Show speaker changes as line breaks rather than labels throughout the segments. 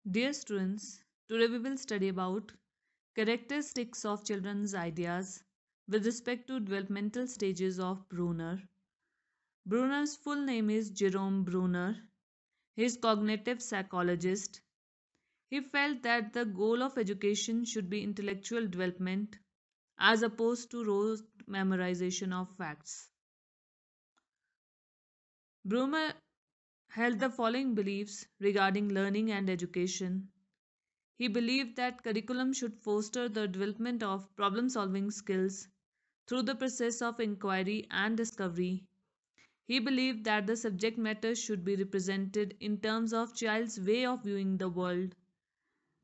Dear students, today we will study about characteristics of children's ideas with respect to developmental stages of Brunner. Brunner's full name is Jerome Brunner. He is cognitive psychologist. He felt that the goal of education should be intellectual development as opposed to rote memorization of facts. Brunner held the following beliefs regarding learning and education. He believed that curriculum should foster the development of problem solving skills through the process of inquiry and discovery. He believed that the subject matter should be represented in terms of child's way of viewing the world.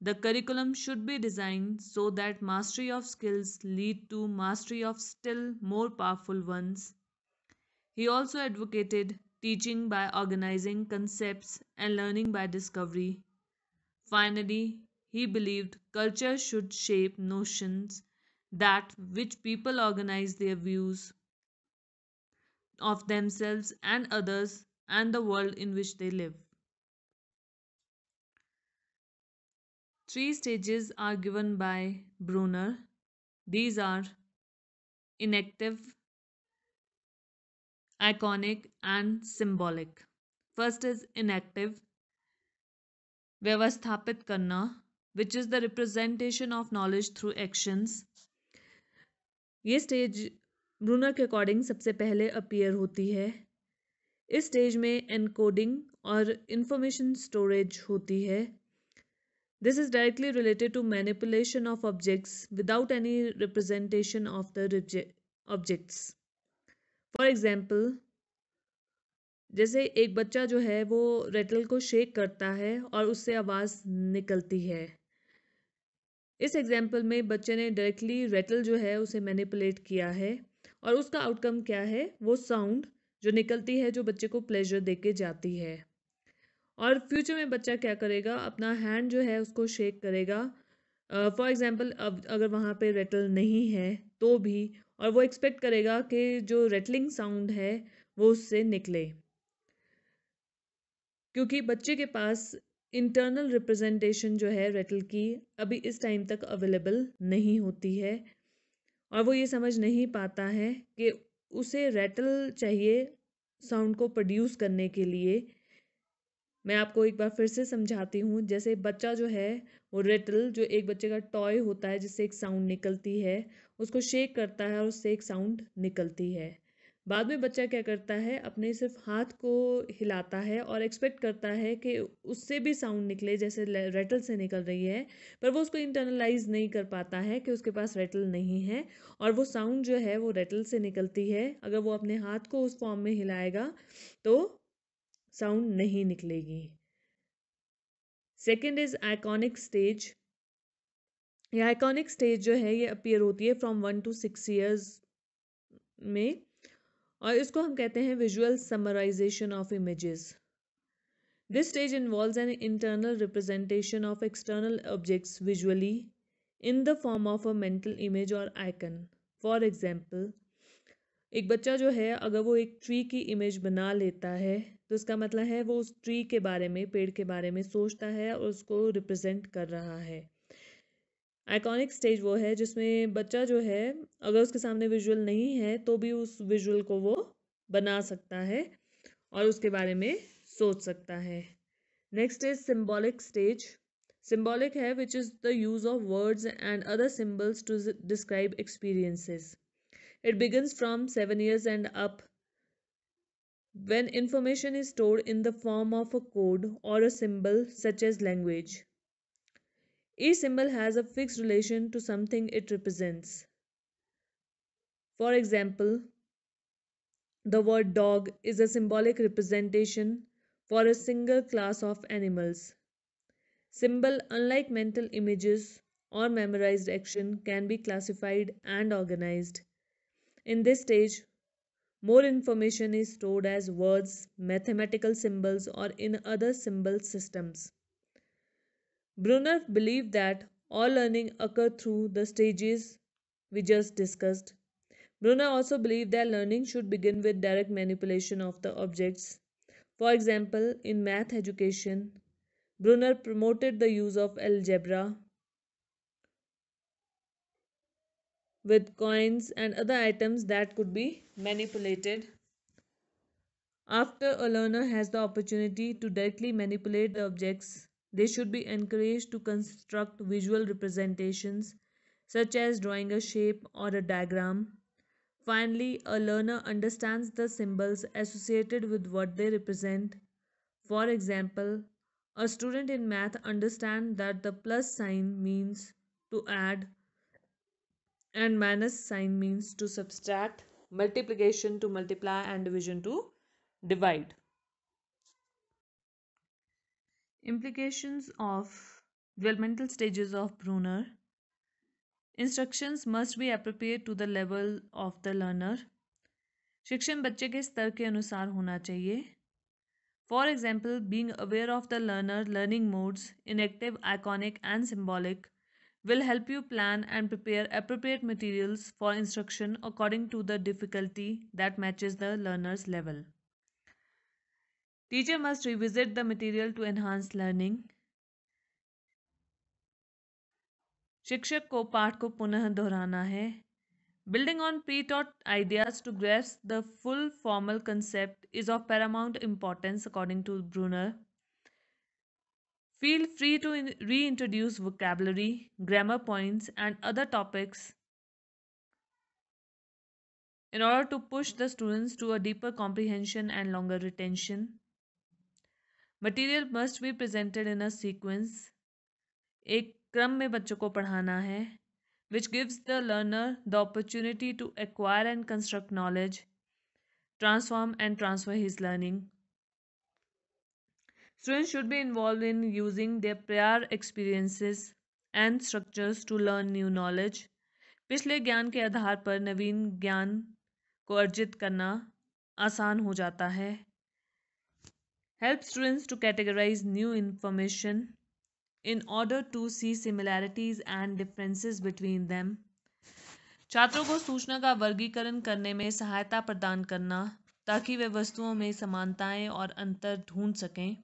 The curriculum should be designed so that mastery of skills lead to mastery of still more powerful ones. He also advocated teaching by organizing concepts and learning by discovery. Finally, he believed culture should shape notions that which people organize their views of themselves and others and the world in which they live. Three stages are given by Brunner. These are inactive, iconic, and symbolic. First is inactive, व्यवस्थापित करना, which is the representation of knowledge through actions. ये stage Brunner के according सबसे पहले appear होती है. इस stage में एनकोडिंग और इंफॉर्मेशन स्टोरेज होती है. This is directly related to manipulation of objects without any representation of the objects. For example, जैसे एक बच्चा जो है वो रेटल को शेक करता है और उससे आवाज़ निकलती है. इस एग्जाम्पल में बच्चे ने डायरेक्टली रेटल जो है उसे मैनिपुलेट किया है और उसका आउटकम क्या है, वो साउंड जो निकलती है जो बच्चे को प्लेजर देके जाती है. और फ्यूचर में बच्चा क्या करेगा, अपना हैंड जो है उसको शेक करेगा. फॉर एग्जांपल, अब अगर वहाँ पे रेटल नहीं है तो भी, और वो एक्सपेक्ट करेगा कि जो रेटलिंग साउंड है वो उससे निकले, क्योंकि बच्चे के पास इंटरनल रिप्रेजेंटेशन जो है रेटल की अभी इस टाइम तक अवेलेबल नहीं होती है और वो ये समझ नहीं पाता है कि उसे रेटल चाहिए साउंड को प्रोड्यूस करने के लिए. मैं आपको एक बार फिर से समझाती हूँ. जैसे बच्चा जो है वो रेटल, जो एक बच्चे का टॉय होता है जिससे एक साउंड निकलती है, उसको शेक करता है और उससे एक साउंड निकलती है. बाद में बच्चा क्या करता है, अपने सिर्फ हाथ को हिलाता है और एक्सपेक्ट करता है कि उससे भी साउंड निकले जैसे रेटल से निकल रही है, पर वो उसको इंटरनलाइज नहीं कर पाता है कि उसके पास रेटल नहीं है और वो साउंड जो है वो रेटल से निकलती है. अगर वो अपने हाथ को उस फॉर्म में हिलाएगा तो साउंड नहीं निकलेगी. Second is iconic stage. ये आइकॉनिक स्टेज जो है ये अपीयर होती है फ्रॉम 1 to 6 years में, और इसको हम कहते हैं visual summarisation of images. This stage involves an internal representation of external objects visually in the form of a mental image और आइकन. फॉर एग्जाम्पल, एक बच्चा जो है अगर वो एक ट्री की इमेज बना लेता है तो इसका मतलब है वो उस ट्री के बारे में, पेड़ के बारे में सोचता है और उसको रिप्रेजेंट कर रहा है. आइकॉनिक स्टेज वो है जिसमें बच्चा जो है अगर उसके सामने विजुअल नहीं है तो भी उस विजुअल को वो बना सकता है और उसके बारे में सोच सकता है. Next is symbolic stage. Symbolic है which is the use of words and other symbols to describe experiences. It begins from 7 years and up, when information is stored in the form of a code or a symbol such as language. Each symbol has a fixed relation to something it represents. For example, the word dog is a symbolic representation for a single class of animals. Symbol, unlike mental images or memorized action, can be classified and organized. In this stage, more information is stored as words, mathematical symbols, or in other symbol systems. Brunner believed that all learning occurs through the stages we just discussed. Brunner also believed that learning should begin with direct manipulation of the objects. For example, in math education, Brunner promoted the use of algebra with coins and other items that could be manipulated. After a learner has the opportunity to directly manipulate the objects, they should be encouraged to construct visual representations, such as drawing a shape or a diagram. Finally, a learner understands the symbols associated with what they represent. For example, a student in math understands that the plus sign means to add and minus sign means to subtract, multiplication to multiply, and division to divide. Implications of developmental stages of Brunner. Instructions must be appropriate to the level of the learner. शिक्षण बच्चे के स्तर के अनुसार होना चाहिए. For example, being aware of the learner learning modes, inactive, iconic, and symbolic, will help you plan and prepare appropriate materials for instruction according to the difficulty that matches the learner's level. Teacher must revisit the material to enhance learning. शिक्षक को पाठ को पुनः दोहराना है. Building on pre-taught ideas to grasp the full formal concept is of paramount importance according to Brunner. Feel free to reintroduce vocabulary, grammar points, and other topics in order to push the students to a deeper comprehension and longer retention. Material must be presented in a sequence. एक क्रम में बच्चों को पढ़ाना है, which gives the learner the opportunity to acquire and construct knowledge, transform and transfer his learning. Students should be involved in using their prior experiences and structures to learn new knowledge. पिछले ज्ञान के आधार पर नवीन ज्ञान को अर्जित करना आसान हो जाता है. Help students to categorize new information in order to see similarities and differences between them. छात्रों को सूचना का वर्गीकरण करने में सहायता प्रदान करना ताकि वे वस्तुओं में समानताएं और अंतर ढूंढ सकें.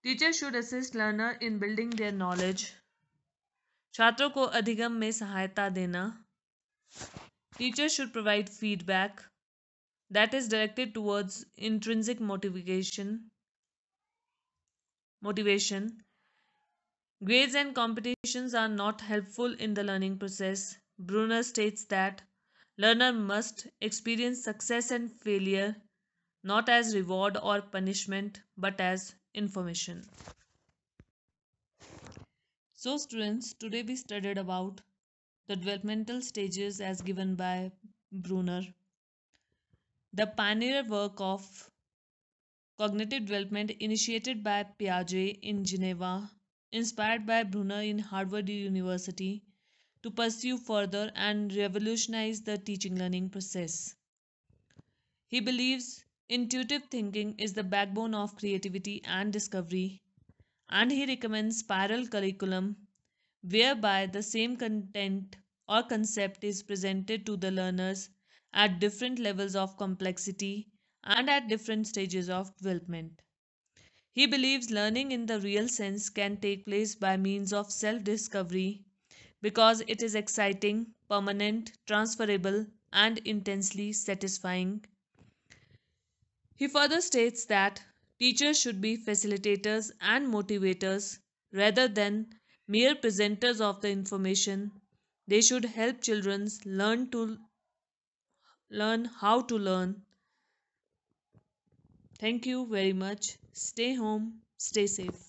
Teachers should assist learner in building their knowledge. छात्रों को अधिगम में सहायता देना. Teachers should provide feedback that is directed towards intrinsic motivation. Grades and competitions are not helpful in the learning process. Brunner states that learner must experience success and failure not as reward or punishment but as information. So students, today we studied about the developmental stages as given by Brunner. The pioneer work of cognitive development initiated by Piaget in Geneva, inspired by Brunner in Harvard University to pursue further and revolutionize the teaching learning process. He believes intuitive thinking is the backbone of creativity and discovery, and he recommends spiral curriculum whereby the same content or concept is presented to the learners at different levels of complexity and at different stages of development. He believes learning in the real sense can take place by means of self discovery because it is exciting, permanent, transferable, and intensely satisfying. He further states that teachers should be facilitators and motivators rather than mere presenters of the information. They should help children learn how to learn. Thank you very much. Stay home, stay safe.